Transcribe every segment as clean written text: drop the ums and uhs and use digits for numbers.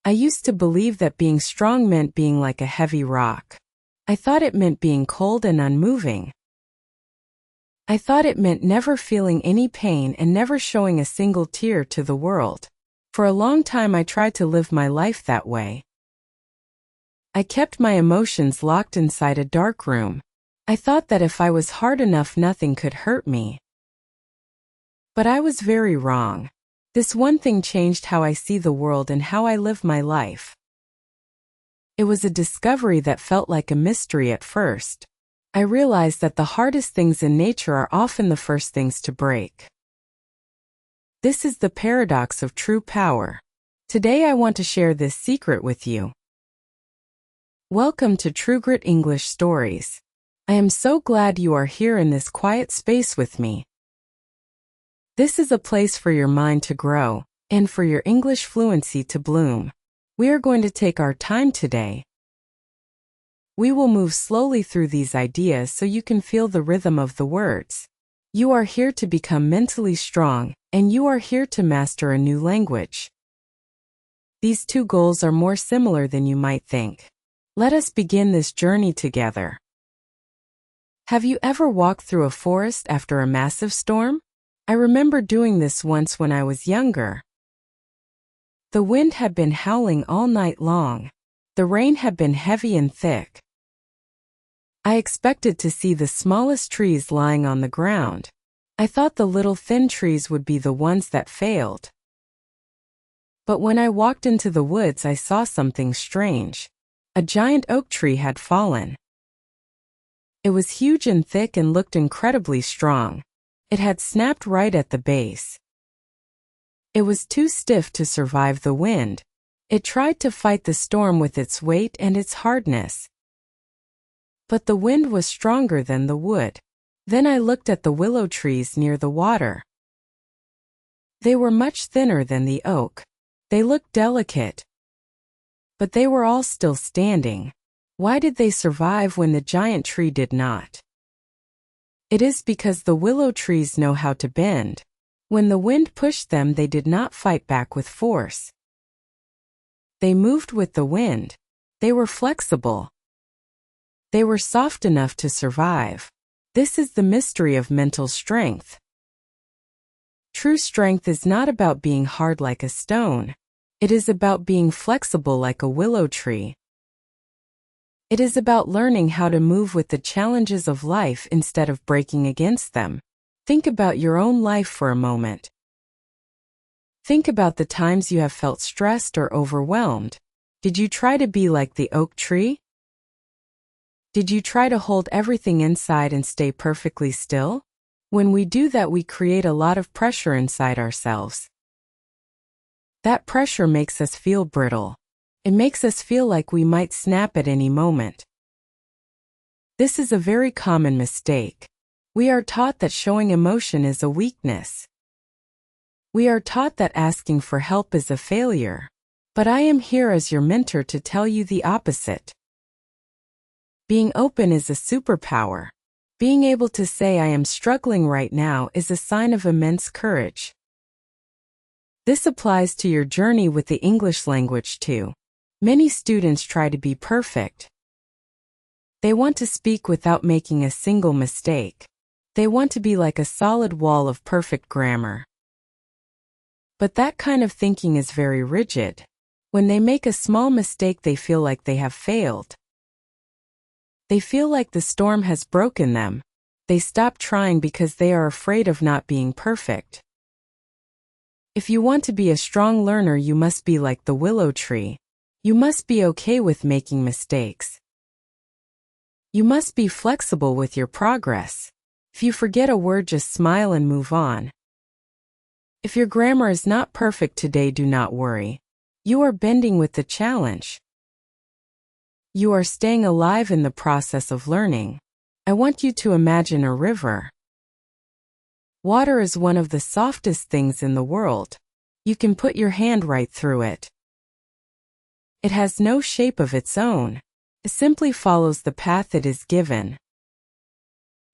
I used to believe that being strong meant being like a heavy rock. I thought it meant being cold and unmoving. I thought it meant never feeling any pain and never showing a single tear to the world. For a long time I tried to live my life that way. I kept my emotions locked inside a dark room. I thought that if I was hard enough, nothing could hurt me. But I was very wrong. This one thing changed how I see the world and how I live my life. It was a discovery that felt like a mystery at first. I realized that the hardest things in nature are often the first things to break. This is the paradox of true power. Today I want to share this secret with you. Welcome to True Grit English Stories. I am so glad you are here in this quiet space with me. This is a place for your mind to grow, and for your English fluency to bloom. We are going to take our time today. We will move slowly through these ideas so you can feel the rhythm of the words. You are here to become mentally strong, and you are here to master a new language. These two goals are more similar than you might think. Let us begin this journey together. Have you ever walked through a forest after a massive storm? I remember doing this once when I was younger. The wind had been howling all night long. The rain had been heavy and thick. I expected to see the smallest trees lying on the ground. I thought the little thin trees would be the ones that failed. But when I walked into the woods, I saw something strange. A giant oak tree had fallen. It was huge and thick and looked incredibly strong. It had snapped right at the base. It was too stiff to survive the wind. It tried to fight the storm with its weight and its hardness. But the wind was stronger than the wood. Then I looked at the willow trees near the water. They were much thinner than the oak. They looked delicate. But they were all still standing. Why did they survive when the giant tree did not? It is because the willow trees know how to bend. When the wind pushed them, they did not fight back with force. They moved with the wind. They were flexible. They were soft enough to survive. This is the mystery of mental strength. True strength is not about being hard like a stone. It is about being flexible like a willow tree. It is about learning how to move with the challenges of life instead of breaking against them. Think about your own life for a moment. Think about the times you have felt stressed or overwhelmed. Did you try to be like the oak tree? Did you try to hold everything inside and stay perfectly still? When we do that, we create a lot of pressure inside ourselves. That pressure makes us feel brittle. It makes us feel like we might snap at any moment. This is a very common mistake. We are taught that showing emotion is a weakness. We are taught that asking for help is a failure. But I am here as your mentor to tell you the opposite. Being open is a superpower. Being able to say I am struggling right now is a sign of immense courage. This applies to your journey with the English language too. Many students try to be perfect. They want to speak without making a single mistake. They want to be like a solid wall of perfect grammar. But that kind of thinking is very rigid. When they make a small mistake, they feel like they have failed. They feel like the storm has broken them. They stop trying because they are afraid of not being perfect. If you want to be a strong learner, you must be like the willow tree. You must be okay with making mistakes. You must be flexible with your progress. If you forget a word, just smile and move on. If your grammar is not perfect today, do not worry. You are bending with the challenge. You are staying alive in the process of learning. I want you to imagine a river. Water is one of the softest things in the world. You can put your hand right through it. It has no shape of its own. It simply follows the path it is given.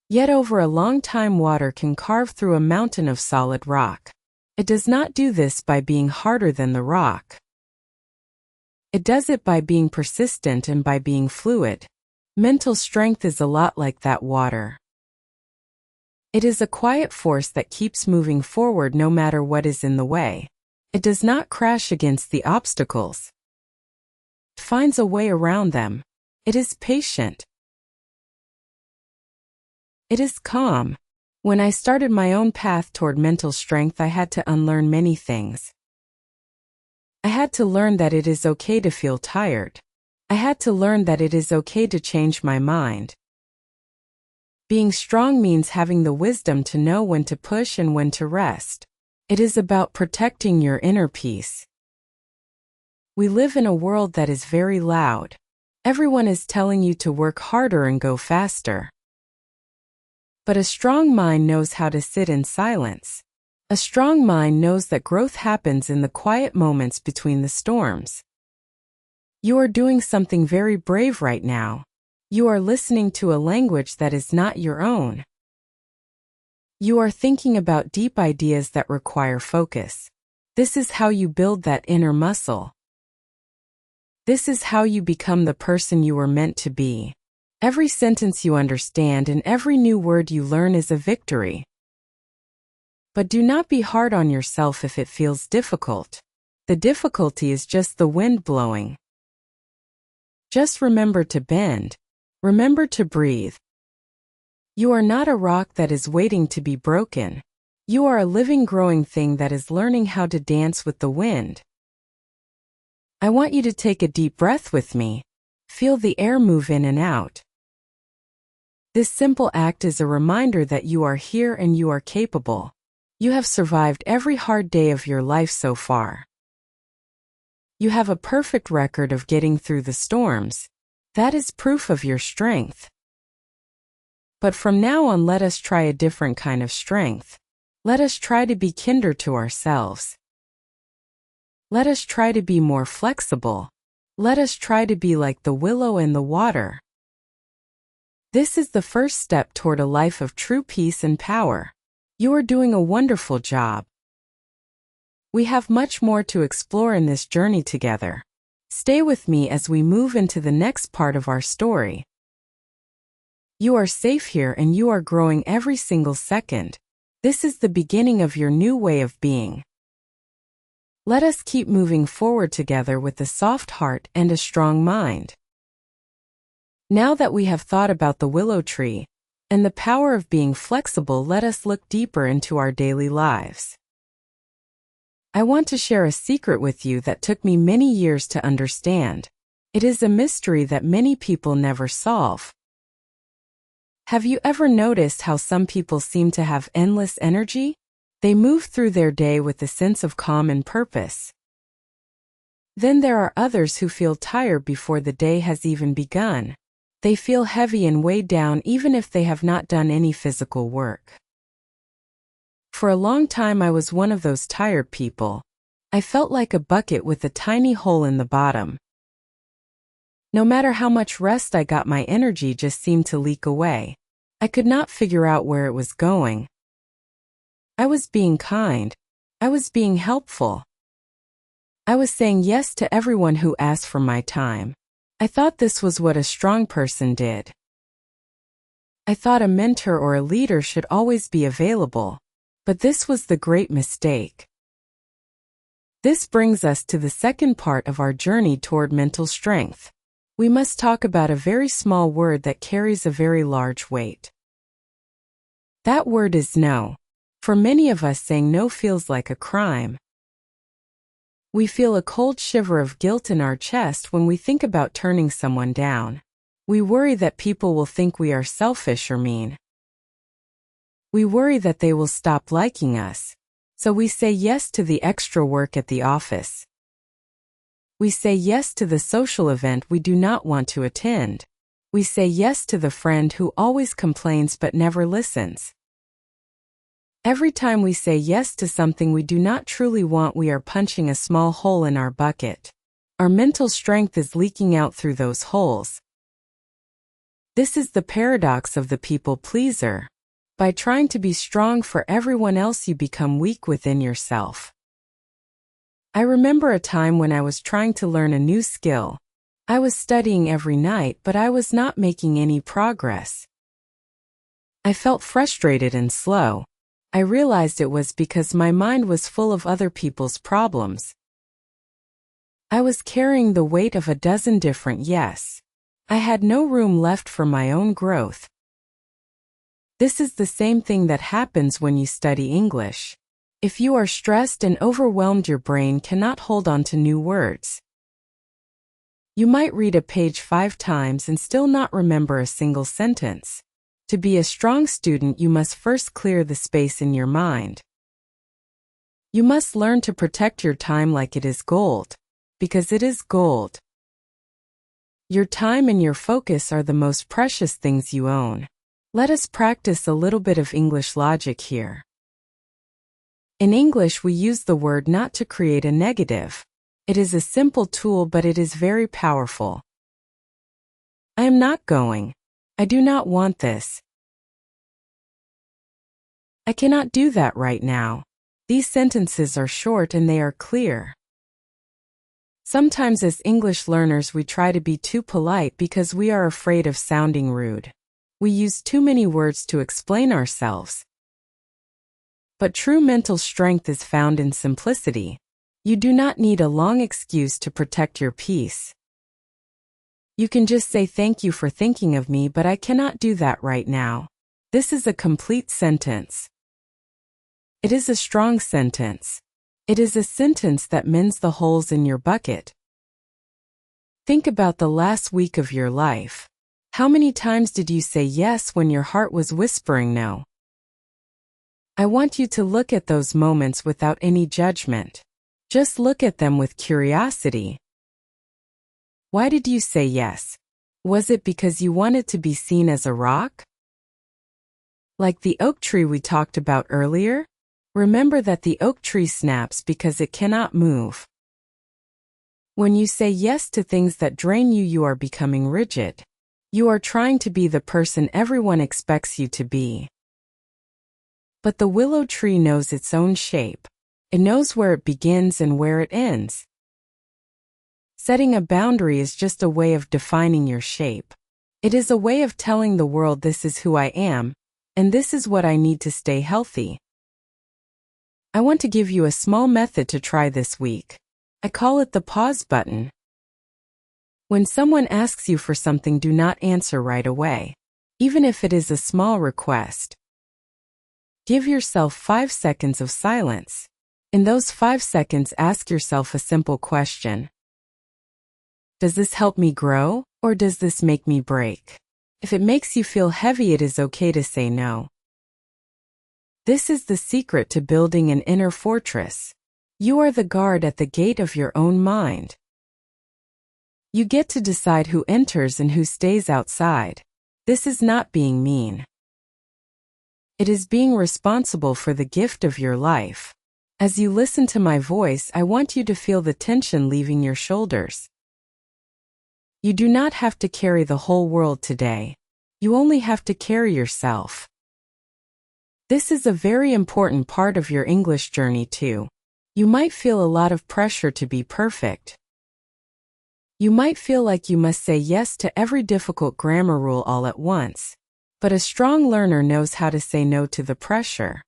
Yet over a long time, water can carve through a mountain of solid rock. It does not do this by being harder than the rock. It does it by being persistent and by being fluid. Mental strength is a lot like that water. It is a quiet force that keeps moving forward no matter what is in the way. It does not crash against the obstacles. It finds a way around them. It is patient. It is calm. When I started my own path toward mental strength, I had to unlearn many things. I had to learn that it is okay to feel tired. I had to learn that it is okay to change my mind. Being strong means having the wisdom to know when to push and when to rest. It is about protecting your inner peace. We live in a world that is very loud. Everyone is telling you to work harder and go faster. But a strong mind knows how to sit in silence. A strong mind knows that growth happens in the quiet moments between the storms. You are doing something very brave right now. You are listening to a language that is not your own. You are thinking about deep ideas that require focus. This is how you build that inner muscle. This is how you become the person you were meant to be. Every sentence you understand and every new word you learn is a victory. But do not be hard on yourself if it feels difficult. The difficulty is just the wind blowing. Just remember to bend. Remember to breathe. You are not a rock that is waiting to be broken. You are a living, growing thing that is learning how to dance with the wind. I want you to take a deep breath with me. Feel the air move in and out. This simple act is a reminder that you are here and you are capable. You have survived every hard day of your life so far. You have a perfect record of getting through the storms. That is proof of your strength. But from now on, let us try a different kind of strength. Let us try to be kinder to ourselves. Let us try to be more flexible. Let us try to be like the willow in the water. This is the first step toward a life of true peace and power. You are doing a wonderful job. We have much more to explore in this journey together. Stay with me as we move into the next part of our story. You are safe here and you are growing every single second. This is the beginning of your new way of being. Let us keep moving forward together with a soft heart and a strong mind. Now that we have thought about the willow tree and the power of being flexible, let us look deeper into our daily lives. I want to share a secret with you that took me many years to understand. It is a mystery that many people never solve. Have you ever noticed how some people seem to have endless energy? They move through their day with a sense of calm and purpose. Then there are others who feel tired before the day has even begun. They feel heavy and weighed down even if they have not done any physical work. For a long time I was one of those tired people. I felt like a bucket with a tiny hole in the bottom. No matter how much rest I got, my energy just seemed to leak away. I could not figure out where it was going. I was being kind. I was being helpful. I was saying yes to everyone who asked for my time. I thought this was what a strong person did. I thought a mentor or a leader should always be available. But this was the great mistake. This brings us to the second part of our journey toward mental strength. We must talk about a very small word that carries a very large weight. That word is no. For many of us, saying no feels like a crime. We feel a cold shiver of guilt in our chest when we think about turning someone down. We worry that people will think we are selfish or mean. We worry that they will stop liking us. So we say yes to the extra work at the office. We say yes to the social event we do not want to attend. We say yes to the friend who always complains but never listens. Every time we say yes to something we do not truly want, we are punching a small hole in our bucket. Our mental strength is leaking out through those holes. This is the paradox of the people pleaser. By trying to be strong for everyone else, you become weak within yourself. I remember a time when I was trying to learn a new skill. I was studying every night, but I was not making any progress. I felt frustrated and slow. I realized it was because my mind was full of other people's problems. I was carrying the weight of a dozen different yes. I had no room left for my own growth. This is the same thing that happens when you study English. If you are stressed and overwhelmed, your brain cannot hold on to new words. You might read a page 5 times and still not remember a single sentence. To be a strong student, you must first clear the space in your mind. You must learn to protect your time like it is gold, because it is gold. Your time and your focus are the most precious things you own. Let us practice a little bit of English logic here. In English, we use the word not to create a negative. It is a simple tool, but it is very powerful. I am not going. I do not want this. I cannot do that right now. These sentences are short and they are clear. Sometimes as English learners we try to be too polite because we are afraid of sounding rude. We use too many words to explain ourselves. But true mental strength is found in simplicity. You do not need a long excuse to protect your peace. You can just say thank you for thinking of me, but I cannot do that right now. This is a complete sentence. It is a strong sentence. It is a sentence that mends the holes in your bucket. Think about the last week of your life. How many times did you say yes when your heart was whispering no? I want you to look at those moments without any judgment. Just look at them with curiosity. Why did you say yes? Was it because you wanted to be seen as a rock? Like the oak tree we talked about earlier? Remember that the oak tree snaps because it cannot move. When you say yes to things that drain you, you are becoming rigid. You are trying to be the person everyone expects you to be. But the willow tree knows its own shape. It knows where it begins and where it ends. Setting a boundary is just a way of defining your shape. It is a way of telling the world this is who I am, and this is what I need to stay healthy. I want to give you a small method to try this week. I call it the pause button. When someone asks you for something, do not answer right away, even if it is a small request. Give yourself 5 seconds of silence. In those 5 seconds, ask yourself a simple question. Does this help me grow, or does this make me break? If it makes you feel heavy, it is okay to say no. This is the secret to building an inner fortress. You are the guard at the gate of your own mind. You get to decide who enters and who stays outside. This is not being mean. It is being responsible for the gift of your life. As you listen to my voice, I want you to feel the tension leaving your shoulders. You do not have to carry the whole world today. You only have to carry yourself. This is a very important part of your English journey too. You might feel a lot of pressure to be perfect. You might feel like you must say yes to every difficult grammar rule all at once. But a strong learner knows how to say no to the pressure.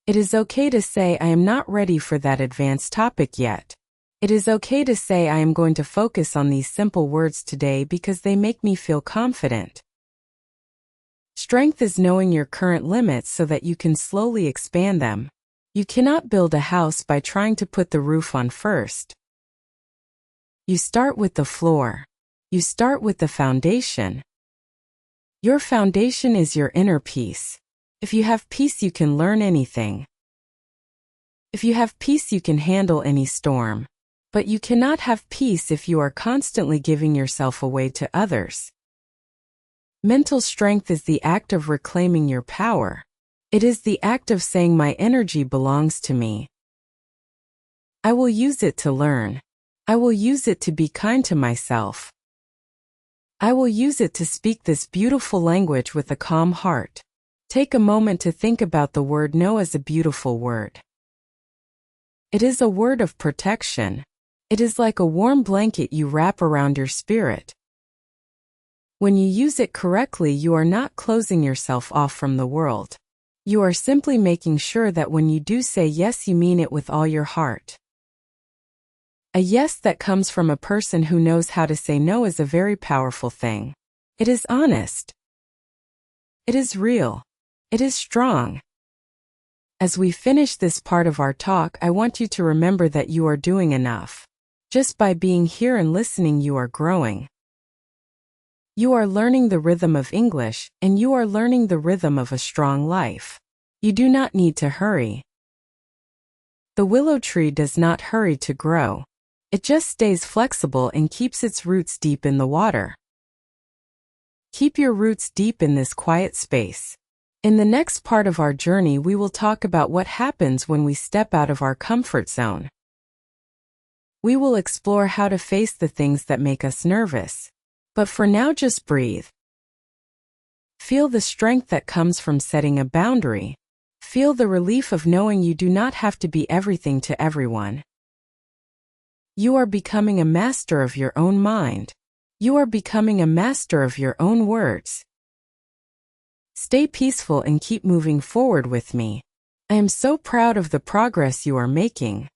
It is okay to say I am not ready for that advanced topic yet. It is okay to say I am going to focus on these simple words today because they make me feel confident. Strength is knowing your current limits so that you can slowly expand them. You cannot build a house by trying to put the roof on first. You start with the floor. You start with the foundation. Your foundation is your inner peace. If you have peace, you can learn anything. If you have peace, you can handle any storm. But you cannot have peace if you are constantly giving yourself away to others. Mental strength is the act of reclaiming your power. It is the act of saying my energy belongs to me. I will use it to learn. I will use it to be kind to myself. I will use it to speak this beautiful language with a calm heart. Take a moment to think about the word no as a beautiful word. It is a word of protection. It is like a warm blanket you wrap around your spirit. When you use it correctly, you are not closing yourself off from the world. You are simply making sure that when you do say yes, you mean it with all your heart. A yes that comes from a person who knows how to say no is a very powerful thing. It is honest. It is real. It is strong. As we finish this part of our talk, I want you to remember that you are doing enough. Just by being here and listening, you are growing. You are learning the rhythm of English, and you are learning the rhythm of a strong life. You do not need to hurry. The willow tree does not hurry to grow. It just stays flexible and keeps its roots deep in the water. Keep your roots deep in this quiet space. In the next part of our journey, we will talk about what happens when we step out of our comfort zone. We will explore how to face the things that make us nervous. But for now, just breathe. Feel the strength that comes from setting a boundary. Feel the relief of knowing you do not have to be everything to everyone. You are becoming a master of your own mind. You are becoming a master of your own words. Stay peaceful and keep moving forward with me. I am so proud of the progress you are making.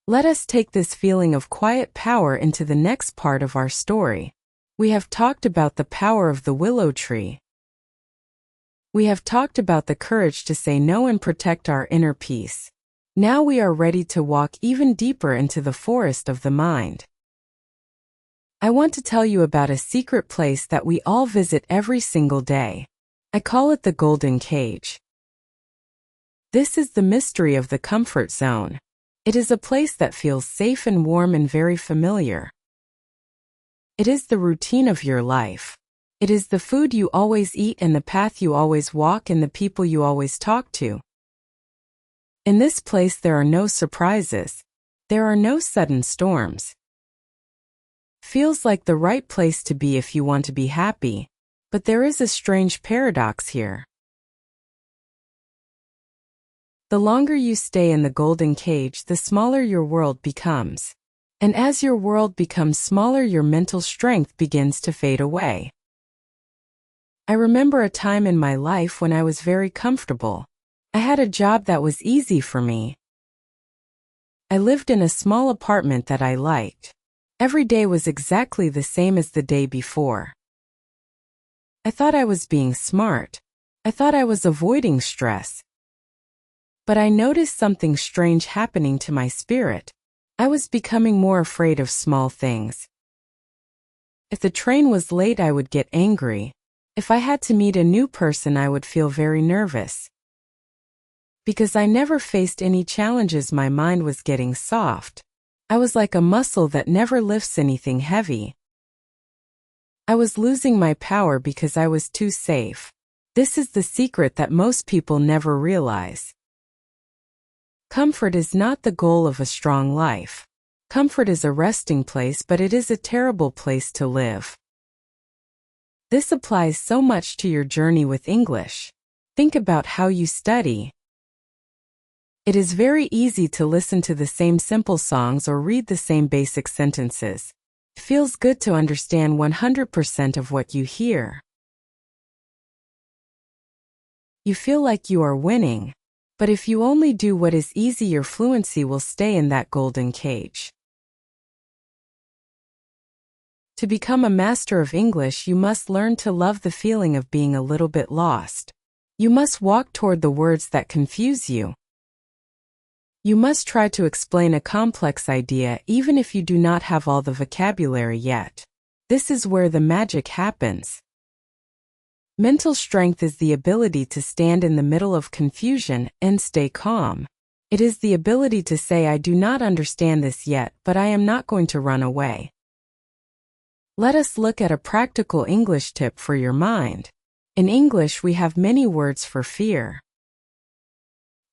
Let us take this feeling of quiet power into the next part of our story. We have talked about the power of the willow tree. We have talked about the courage to say no and protect our inner peace. Now we are ready to walk even deeper into the forest of the mind. I want to tell you about a secret place that we all visit every single day. I call it the golden cage. This is the mystery of the comfort zone. It is a place that feels safe and warm and very familiar. It is the routine of your life. It is the food you always eat and the path you always walk and the people you always talk to. In this place there are no surprises. There are no sudden storms. Feels like the right place to be if you want to be happy, but there is a strange paradox here. The longer you stay in the golden cage, the smaller your world becomes. And as your world becomes smaller, your mental strength begins to fade away. I remember a time in my life when I was very comfortable. I had a job that was easy for me. I lived in a small apartment that I liked. Every day was exactly the same as the day before. I thought I was being smart. I thought I was avoiding stress. But I noticed something strange happening to my spirit. I was becoming more afraid of small things. If the train was late, I would get angry. If I had to meet a new person, I would feel very nervous. Because I never faced any challenges, my mind was getting soft. I was like a muscle that never lifts anything heavy. I was losing my power because I was too safe. This is the secret that most people never realize. Comfort is not the goal of a strong life. Comfort is a resting place, but it is a terrible place to live. This applies so much to your journey with English. Think about how you study. It is very easy to listen to the same simple songs or read the same basic sentences. It feels good to understand 100% of what you hear. You feel like you are winning. But if you only do what is easy, your fluency will stay in that golden cage. To become a master of English, you must learn to love the feeling of being a little bit lost. You must walk toward the words that confuse you. You must try to explain a complex idea even if you do not have all the vocabulary yet. This is where the magic happens. Mental strength is the ability to stand in the middle of confusion and stay calm. It is the ability to say, I do not understand this yet, but I am not going to run away. Let us look at a practical English tip for your mind. In English, we have many words for fear.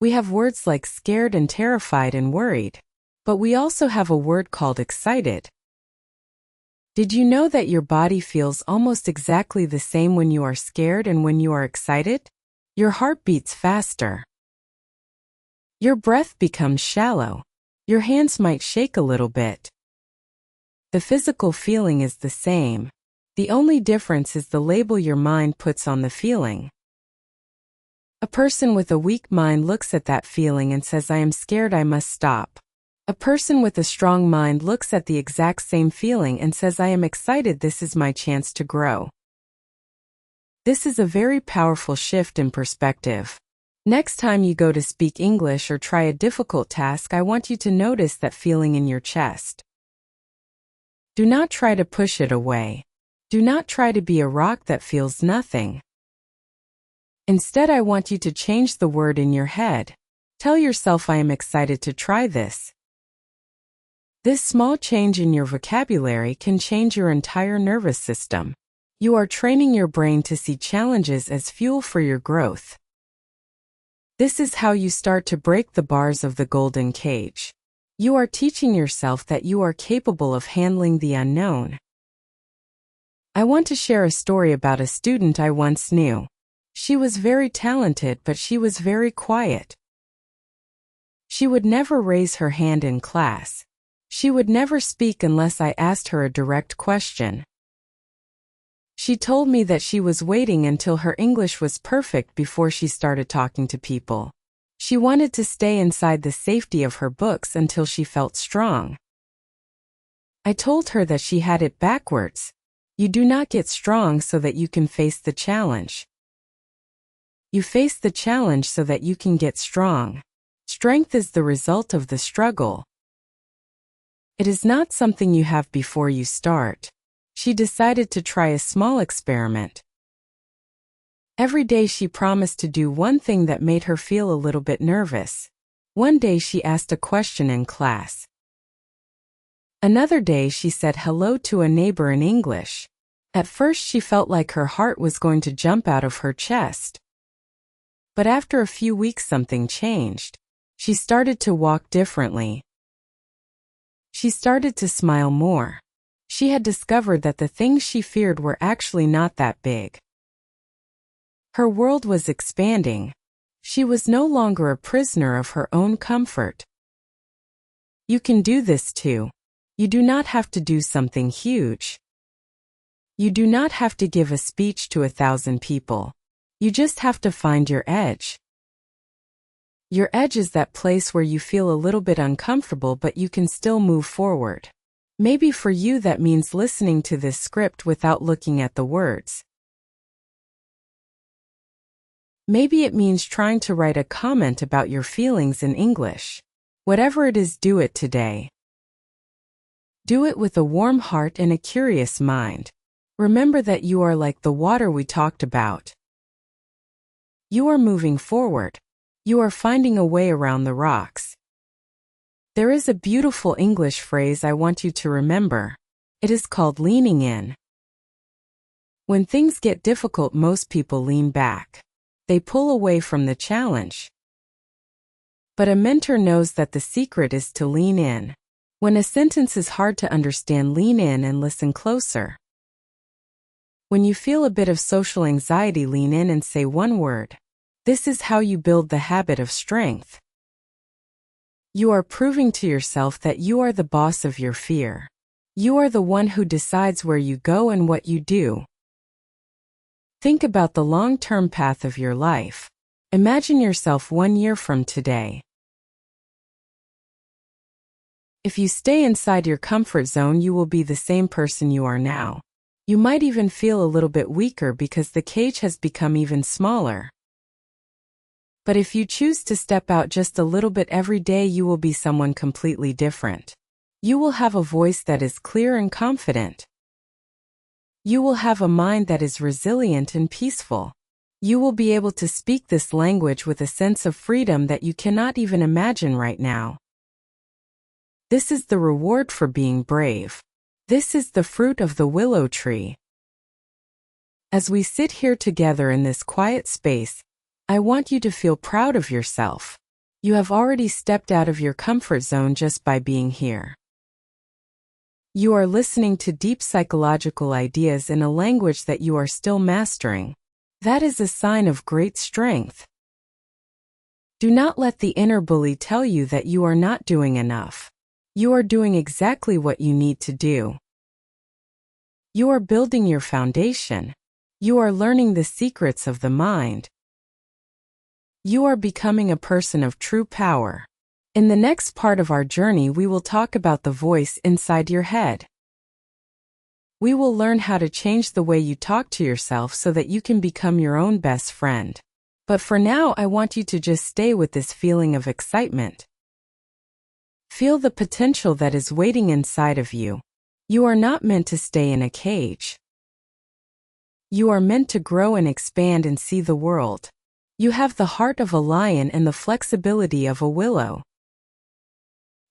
We have words like scared and terrified and worried. But we also have a word called excited. Did you know that your body feels almost exactly the same when you are scared and when you are excited? Your heart beats faster. Your breath becomes shallow. Your hands might shake a little bit. The physical feeling is the same. The only difference is the label your mind puts on the feeling. A person with a weak mind looks at that feeling and says, I am scared, I must stop. A person with a strong mind looks at the exact same feeling and says, I am excited, this is my chance to grow. This is a very powerful shift in perspective. Next time you go to speak English or try a difficult task, I want you to notice that feeling in your chest. Do not try to push it away. Do not try to be a rock that feels nothing. Instead, I want you to change the word in your head. Tell yourself, I am excited to try this. This small change in your vocabulary can change your entire nervous system. You are training your brain to see challenges as fuel for your growth. This is how you start to break the bars of the golden cage. You are teaching yourself that you are capable of handling the unknown. I want to share a story about a student I once knew. She was very talented, but she was very quiet. She would never raise her hand in class. She would never speak unless I asked her a direct question. She told me that she was waiting until her English was perfect before she started talking to people. She wanted to stay inside the safety of her books until she felt strong. I told her that she had it backwards. You do not get strong so that you can face the challenge. You face the challenge so that you can get strong. Strength is the result of the struggle. It is not something you have before you start. She decided to try a small experiment. Every day she promised to do one thing that made her feel a little bit nervous. One day she asked a question in class. Another day she said hello to a neighbor in English. At first she felt like her heart was going to jump out of her chest. But after a few weeks something changed. She started to walk differently. She started to smile more. She had discovered that the things she feared were actually not that big. Her world was expanding. She was no longer a prisoner of her own comfort. You can do this too. You do not have to do something huge. You do not have to give a speech to 1,000 people. You just have to find your edge. Your edge is that place where you feel a little bit uncomfortable but you can still move forward. Maybe for you that means listening to this script without looking at the words. Maybe it means trying to write a comment about your feelings in English. Whatever it is, do it today. Do it with a warm heart and a curious mind. Remember that you are like the water we talked about. You are moving forward. You are finding a way around the rocks. There is a beautiful English phrase I want you to remember. It is called leaning in. When things get difficult, most people lean back. They pull away from the challenge. But a mentor knows that the secret is to lean in. When a sentence is hard to understand, lean in and listen closer. When you feel a bit of social anxiety, lean in and say one word. This is how you build the habit of strength. You are proving to yourself that you are the boss of your fear. You are the one who decides where you go and what you do. Think about the long-term path of your life. Imagine yourself 1 year from today. If you stay inside your comfort zone, you will be the same person you are now. You might even feel a little bit weaker because the cage has become even smaller. But if you choose to step out just a little bit every day, you will be someone completely different. You will have a voice that is clear and confident. You will have a mind that is resilient and peaceful. You will be able to speak this language with a sense of freedom that you cannot even imagine right now. This is the reward for being brave. This is the fruit of the willow tree. As we sit here together in this quiet space, I want you to feel proud of yourself. You have already stepped out of your comfort zone just by being here. You are listening to deep psychological ideas in a language that you are still mastering. That is a sign of great strength. Do not let the inner bully tell you that you are not doing enough. You are doing exactly what you need to do. You are building your foundation. You are learning the secrets of the mind. You are becoming a person of true power. In the next part of our journey, we will talk about the voice inside your head. We will learn how to change the way you talk to yourself so that you can become your own best friend. But for now, I want you to just stay with this feeling of excitement. Feel the potential that is waiting inside of you. You are not meant to stay in a cage. You are meant to grow and expand and see the world. You have the heart of a lion and the flexibility of a willow.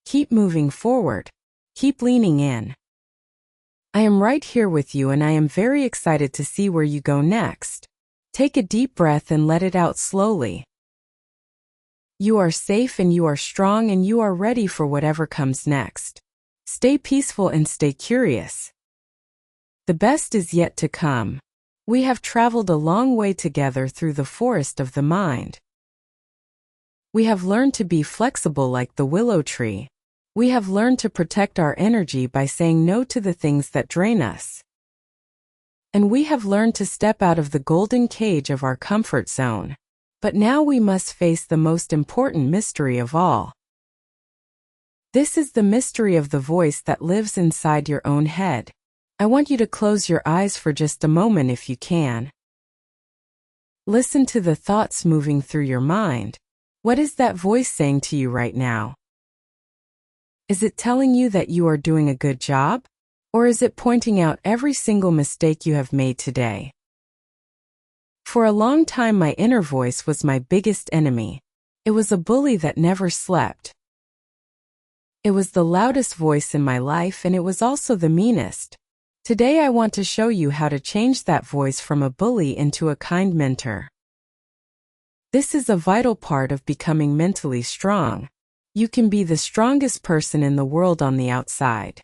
Keep moving forward. Keep leaning in. I am right here with you, and I am very excited to see where you go next. Take a deep breath and let it out slowly. You are safe and you are strong and you are ready for whatever comes next. Stay peaceful and stay curious. The best is yet to come. We have traveled a long way together through the forest of the mind. We have learned to be flexible like the willow tree. We have learned to protect our energy by saying no to the things that drain us. And we have learned to step out of the golden cage of our comfort zone. But now we must face the most important mystery of all. This is the mystery of the voice that lives inside your own head. I want you to close your eyes for just a moment if you can. Listen to the thoughts moving through your mind. What is that voice saying to you right now? Is it telling you that you are doing a good job? Or is it pointing out every single mistake you have made today? For a long time, my inner voice was my biggest enemy. It was a bully that never slept. It was the loudest voice in my life, and it was also the meanest. Today I want to show you how to change that voice from a bully into a kind mentor. This is a vital part of becoming mentally strong. You can be the strongest person in the world on the outside.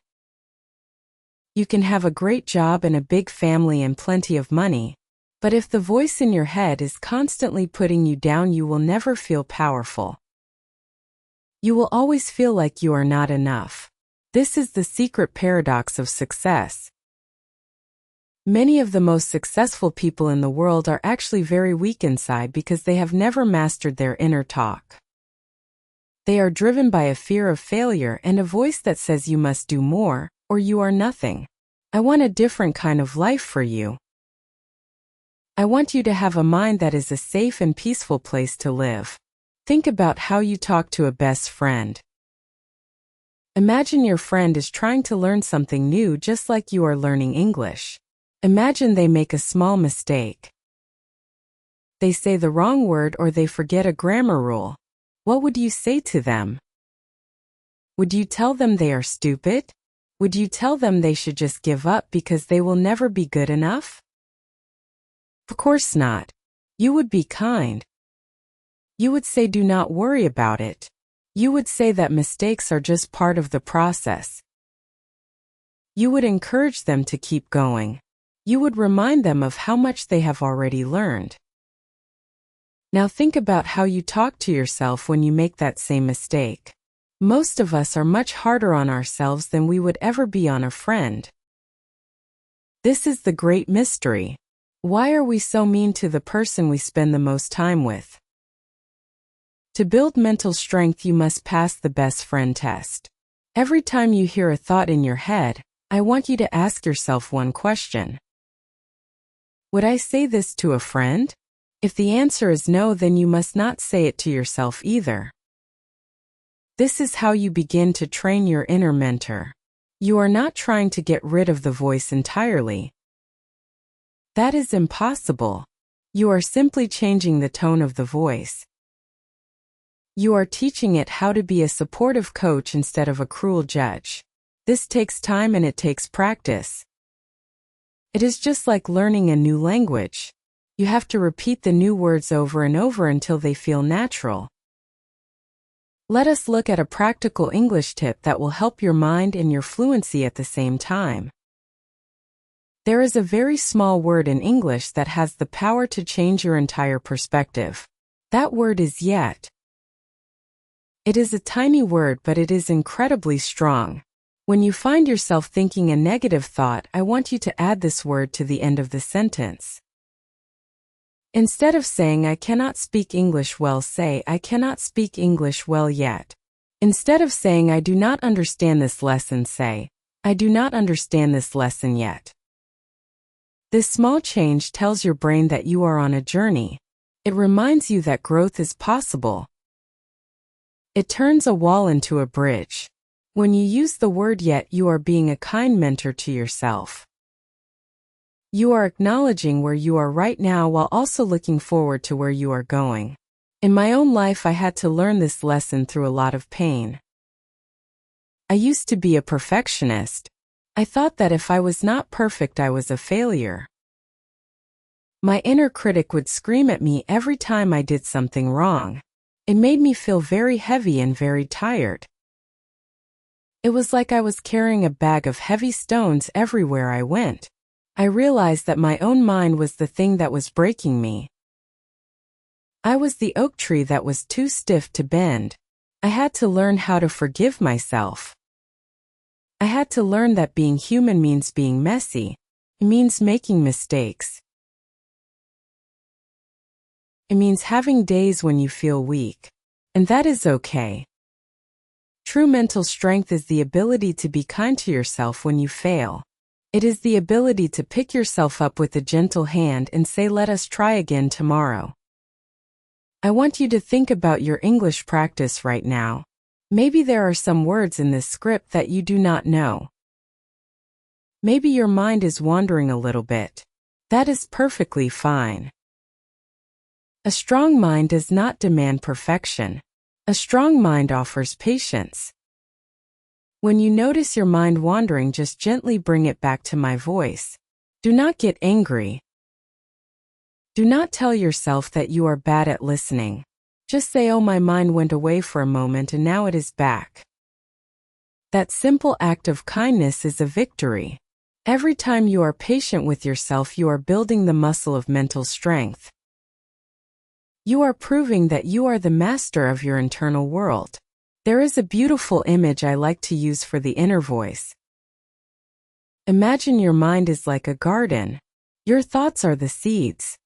You can have a great job and a big family and plenty of money. But if the voice in your head is constantly putting you down, you will never feel powerful. You will always feel like you are not enough. This is the secret paradox of success. Many of the most successful people in the world are actually very weak inside because they have never mastered their inner talk. They are driven by a fear of failure and a voice that says you must do more, or you are nothing. I want a different kind of life for you. I want you to have a mind that is a safe and peaceful place to live. Think about how you talk to a best friend. Imagine your friend is trying to learn something new just like you are learning English. Imagine they make a small mistake. They say the wrong word or they forget a grammar rule. What would you say to them? Would you tell them they are stupid? Would you tell them they should just give up because they will never be good enough? Of course not. You would be kind. You would say do not worry about it. You would say that mistakes are just part of the process. You would encourage them to keep going. You would remind them of how much they have already learned. Now think about how you talk to yourself when you make that same mistake. Most of us are much harder on ourselves than we would ever be on a friend. This is the great mystery. Why are we so mean to the person we spend the most time with? To build mental strength, you must pass the best friend test. Every time you hear a thought in your head, I want you to ask yourself one question. Would I say this to a friend? If the answer is no, then you must not say it to yourself either. This is how you begin to train your inner mentor. You are not trying to get rid of the voice entirely. That is impossible. You are simply changing the tone of the voice. You are teaching it how to be a supportive coach instead of a cruel judge. This takes time and it takes practice. It is just like learning a new language. You have to repeat the new words over and over until they feel natural. Let us look at a practical English tip that will help your mind and your fluency at the same time. There is a very small word in English that has the power to change your entire perspective. That word is yet. It is a tiny word, but it is incredibly strong. When you find yourself thinking a negative thought, I want you to add this word to the end of the sentence. Instead of saying I cannot speak English well, say I cannot speak English well yet. Instead of saying I do not understand this lesson, say I do not understand this lesson yet. This small change tells your brain that you are on a journey. It reminds you that growth is possible. It turns a wall into a bridge. When you use the word yet, you are being a kind mentor to yourself. You are acknowledging where you are right now while also looking forward to where you are going. In my own life, I had to learn this lesson through a lot of pain. I used to be a perfectionist. I thought that if I was not perfect, I was a failure. My inner critic would scream at me every time I did something wrong. It made me feel very heavy and very tired. It was like I was carrying a bag of heavy stones everywhere I went. I realized that my own mind was the thing that was breaking me. I was the oak tree that was too stiff to bend. I had to learn how to forgive myself. I had to learn that being human means being messy. It means making mistakes. It means having days when you feel weak. And that is okay. True mental strength is the ability to be kind to yourself when you fail. It is the ability to pick yourself up with a gentle hand and say, let us try again tomorrow. I want you to think about your English practice right now. Maybe there are some words in this script that you do not know. Maybe your mind is wandering a little bit. That is perfectly fine. A strong mind does not demand perfection. A strong mind offers patience. When you notice your mind wandering, just gently bring it back to my voice. Do not get angry. Do not tell yourself that you are bad at listening. Just say, oh, my mind went away for a moment and now it is back. That simple act of kindness is a victory. Every time you are patient with yourself, you are building the muscle of mental strength. You are proving that you are the master of your internal world. There is a beautiful image I like to use for the inner voice. Imagine your mind is like a garden. Your thoughts are the seeds.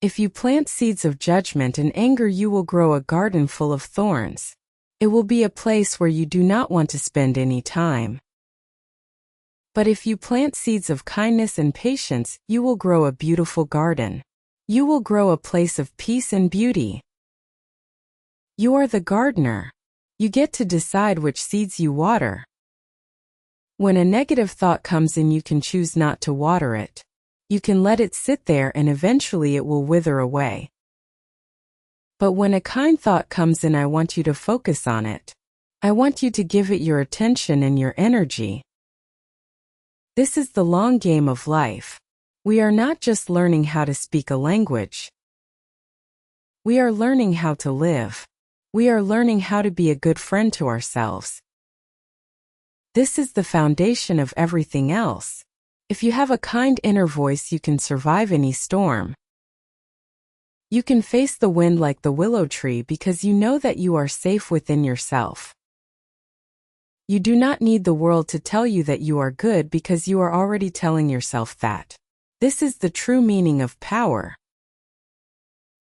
If you plant seeds of judgment and anger, you will grow a garden full of thorns. It will be a place where you do not want to spend any time. But if you plant seeds of kindness and patience, you will grow a beautiful garden. You will grow a place of peace and beauty. You are the gardener. You get to decide which seeds you water. When a negative thought comes in, you can choose not to water it. You can let it sit there and eventually it will wither away. But when a kind thought comes in, I want you to focus on it. I want you to give it your attention and your energy. This is the long game of life. We are not just learning how to speak a language. We are learning how to live. We are learning how to be a good friend to ourselves. This is the foundation of everything else. If you have a kind inner voice, you can survive any storm. You can face the wind like the willow tree because you know that you are safe within yourself. You do not need the world to tell you that you are good because you are already telling yourself that. This is the true meaning of power.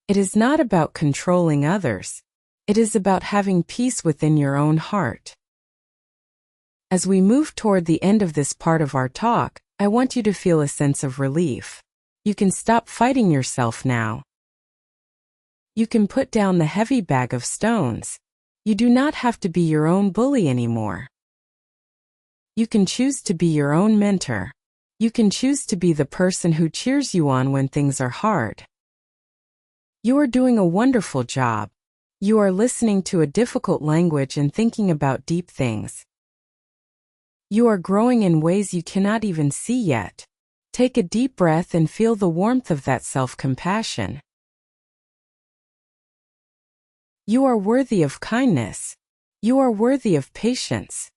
It is not about controlling others. It is about having peace within your own heart. As we move toward the end of this part of our talk, I want you to feel a sense of relief. You can stop fighting yourself now. You can put down the heavy bag of stones. You do not have to be your own bully anymore. You can choose to be your own mentor. You can choose to be the person who cheers you on when things are hard. You are doing a wonderful job. You are listening to a difficult language and thinking about deep things. You are growing in ways you cannot even see yet. Take a deep breath and feel the warmth of that self-compassion. You are worthy of kindness. You are worthy of patience.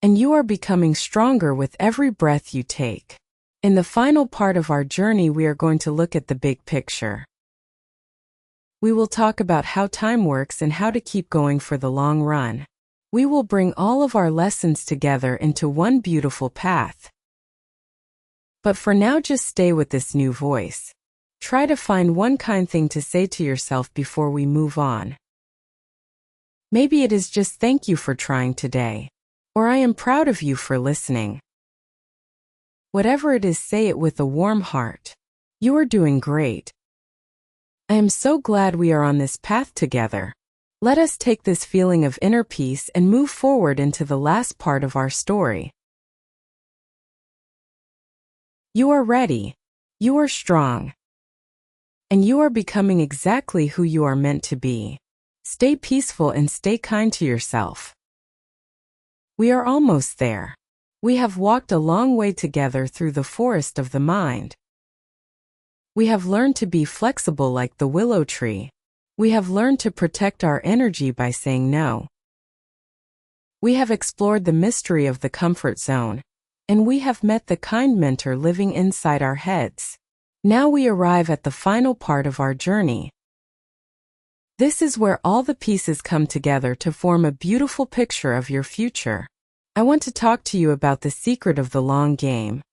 And you are becoming stronger with every breath you take. In the final part of our journey, we are going to look at the big picture. We will talk about how time works and how to keep going for the long run. We will bring all of our lessons together into one beautiful path. But for now, just stay with this new voice. Try to find one kind thing to say to yourself before we move on. Maybe it is just thank you for trying today. Or I am proud of you for listening. Whatever it is, say it with a warm heart. You are doing great. I am so glad we are on this path together. Let us take this feeling of inner peace and move forward into the last part of our story. You are ready. You are strong. And you are becoming exactly who you are meant to be. Stay peaceful and stay kind to yourself. We are almost there. We have walked a long way together through the forest of the mind. We have learned to be flexible like the willow tree. We have learned to protect our energy by saying no. We have explored the mystery of the comfort zone, and we have met the kind mentor living inside our heads. Now we arrive at the final part of our journey. This is where all the pieces come together to form a beautiful picture of your future. I want to talk to you about the secret of the long game.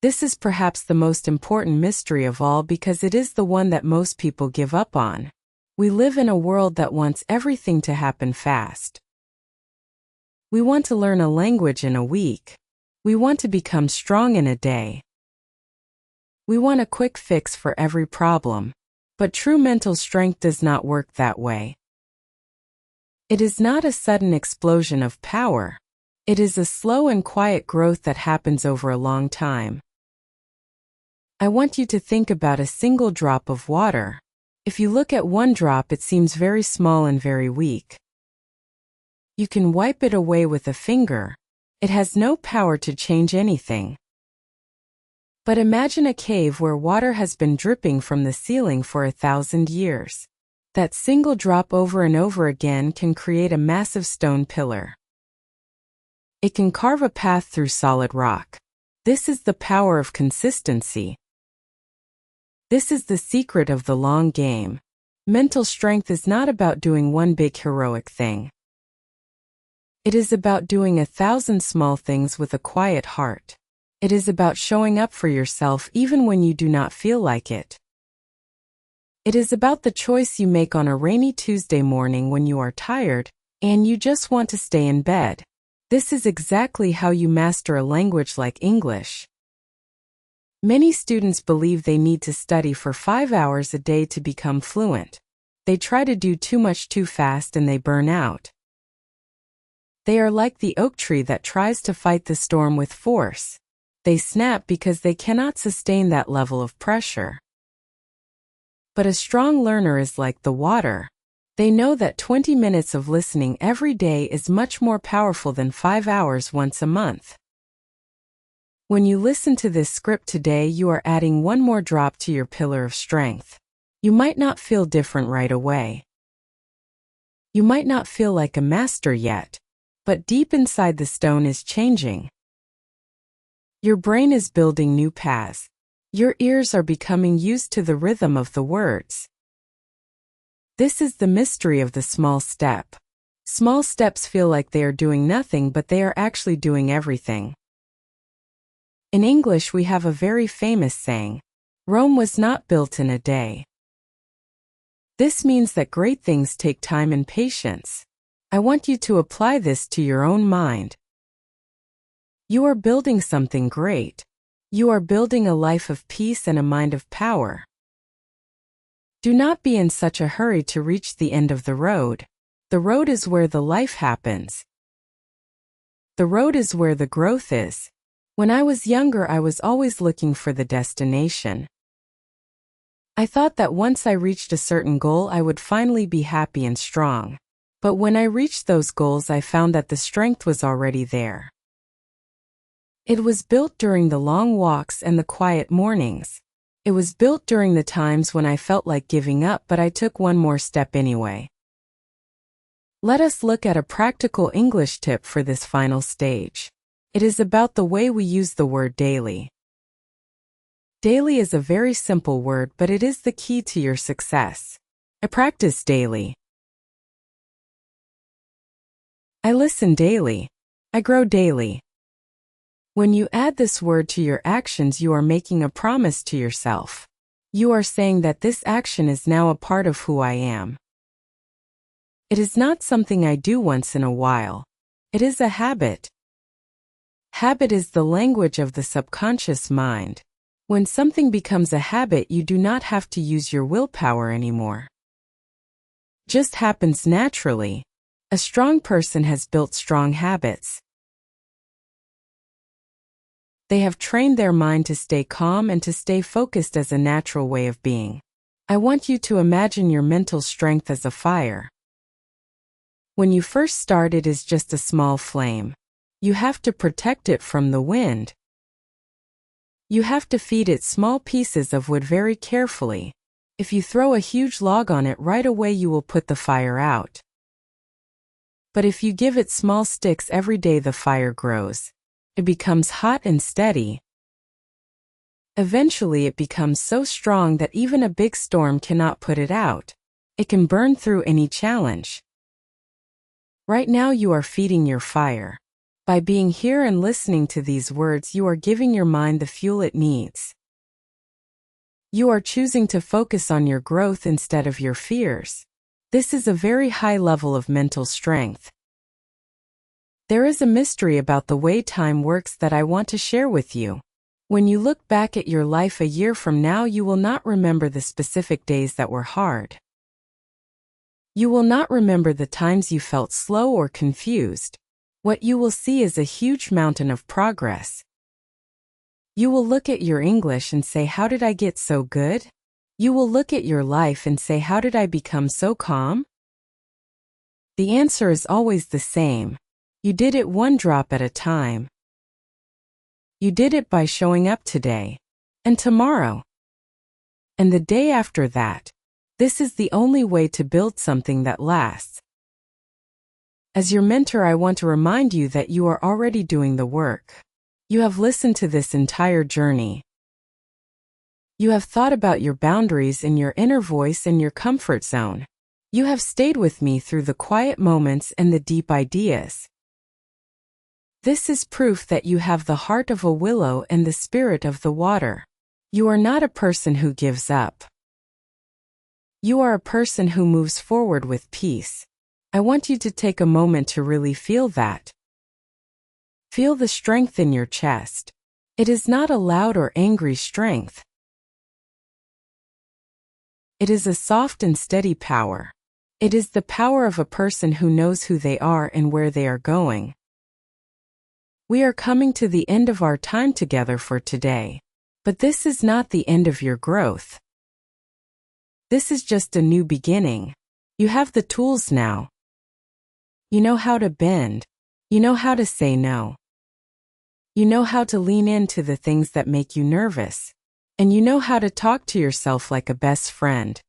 This is perhaps the most important mystery of all because it is the one that most people give up on. We live in a world that wants everything to happen fast. We want to learn a language in a week. We want to become strong in a day. We want a quick fix for every problem. But true mental strength does not work that way. It is not a sudden explosion of power. It is a slow and quiet growth that happens over a long time. I want you to think about a single drop of water. If you look at one drop, it seems very small and very weak. You can wipe it away with a finger. It has no power to change anything. But imagine a cave where water has been dripping from the ceiling for 1,000 years. That single drop over and over again can create a massive stone pillar. It can carve a path through solid rock. This is the power of consistency. This is the secret of the long game. Mental strength is not about doing one big heroic thing. It is about doing 1,000 small things with a quiet heart. It is about showing up for yourself even when you do not feel like it. It is about the choice you make on a rainy Tuesday morning when you are tired and you just want to stay in bed. This is exactly how you master a language like English. Many students believe they need to study for 5 hours a day to become fluent. They try to do too much too fast and they burn out. They are like the oak tree that tries to fight the storm with force. They snap because they cannot sustain that level of pressure. But a strong learner is like the water. They know that 20 minutes of listening every day is much more powerful than 5 hours once a month. When you listen to this script today, you are adding one more drop to your pillar of strength. You might not feel different right away. You might not feel like a master yet, but deep inside the stone is changing. Your brain is building new paths. Your ears are becoming used to the rhythm of the words. This is the mystery of the small step. Small steps feel like they are doing nothing, but they are actually doing everything. In English, we have a very famous saying, "Rome was not built in a day." This means that great things take time and patience. I want you to apply this to your own mind. You are building something great. You are building a life of peace and a mind of power. Do not be in such a hurry to reach the end of the road. The road is where the life happens. The road is where the growth is. When I was younger, I was always looking for the destination. I thought that once I reached a certain goal, I would finally be happy and strong. But when I reached those goals, I found that the strength was already there. It was built during the long walks and the quiet mornings. It was built during the times when I felt like giving up, but I took one more step anyway. Let us look at a practical English tip for this final stage. It is about the way we use the word daily. Daily is a very simple word, but it is the key to your success. I practice daily. I listen daily. I grow daily. When you add this word to your actions, you are making a promise to yourself. You are saying that this action is now a part of who I am. It is not something I do once in a while. It is a habit. Habit is the language of the subconscious mind. When something becomes a habit, you do not have to use your willpower anymore. Just happens naturally. A strong person has built strong habits. They have trained their mind to stay calm and to stay focused as a natural way of being. I want you to imagine your mental strength as a fire. When you first start, it is just a small flame. You have to protect it from the wind. You have to feed it small pieces of wood very carefully. If you throw a huge log on it right away, you will put the fire out. But if you give it small sticks every day, the fire grows. It becomes hot and steady. Eventually, it becomes so strong that even a big storm cannot put it out. It can burn through any challenge. Right now, you are feeding your fire. By being here and listening to these words, you are giving your mind the fuel it needs. You are choosing to focus on your growth instead of your fears. This is a very high level of mental strength. There is a mystery about the way time works that I want to share with you. When you look back at your life a year from now, you will not remember the specific days that were hard. You will not remember the times you felt slow or confused. What you will see is a huge mountain of progress. You will look at your English and say, "How did I get so good?" You will look at your life and say, "How did I become so calm?" The answer is always the same. You did it one drop at a time. You did it by showing up today, and tomorrow, and the day after that. This is the only way to build something that lasts. As your mentor, I want to remind you that you are already doing the work. You have listened to this entire journey. You have thought about your boundaries and your inner voice and your comfort zone. You have stayed with me through the quiet moments and the deep ideas. This is proof that you have the heart of a willow and the spirit of the water. You are not a person who gives up. You are a person who moves forward with peace. I want you to take a moment to really feel that. Feel the strength in your chest. It is not a loud or angry strength. It is a soft and steady power. It is the power of a person who knows who they are and where they are going. We are coming to the end of our time together for today. But this is not the end of your growth. This is just a new beginning. You have the tools now. You know how to bend. You know how to say no. You know how to lean into the things that make you nervous. And you know how to talk to yourself like a best friend.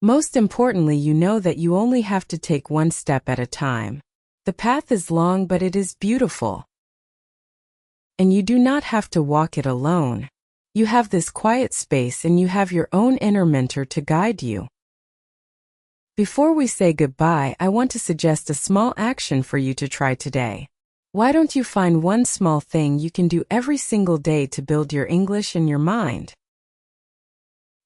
Most importantly, you know that you only have to take one step at a time. The path is long, but it is beautiful. And you do not have to walk it alone. You have this quiet space and you have your own inner mentor to guide you. Before we say goodbye, I want to suggest a small action for you to try today. Why don't you find one small thing you can do every single day to build your English in your mind?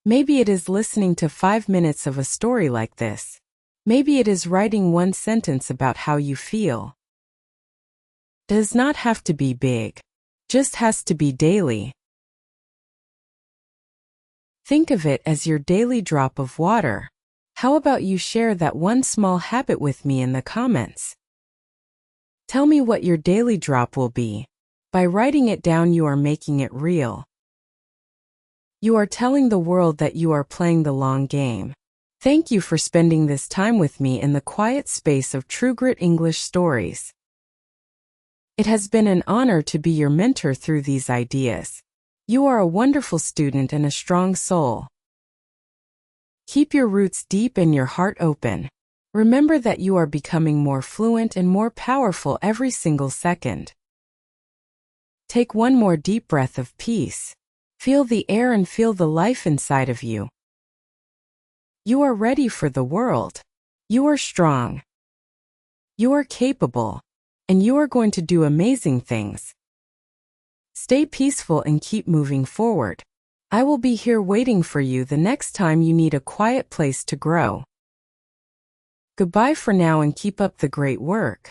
Maybe it is listening to 5 minutes of a story like this. Maybe it is writing one sentence about how you feel. It does not have to be big. Just has to be daily. Think of it as your daily drop of water. How about you share that one small habit with me in the comments? Tell me what your daily drop will be. By writing it down, you are making it real. You are telling the world that you are playing the long game. Thank you for spending this time with me in the quiet space of True Grit English Stories. It has been an honor to be your mentor through these ideas. You are a wonderful student and a strong soul. Keep your roots deep and your heart open. Remember that you are becoming more fluent and more powerful every single second. Take one more deep breath of peace. Feel the air and feel the life inside of you. You are ready for the world. You are strong. You are capable. And you are going to do amazing things. Stay peaceful and keep moving forward. I will be here waiting for you the next time you need a quiet place to grow. Goodbye for now and keep up the great work.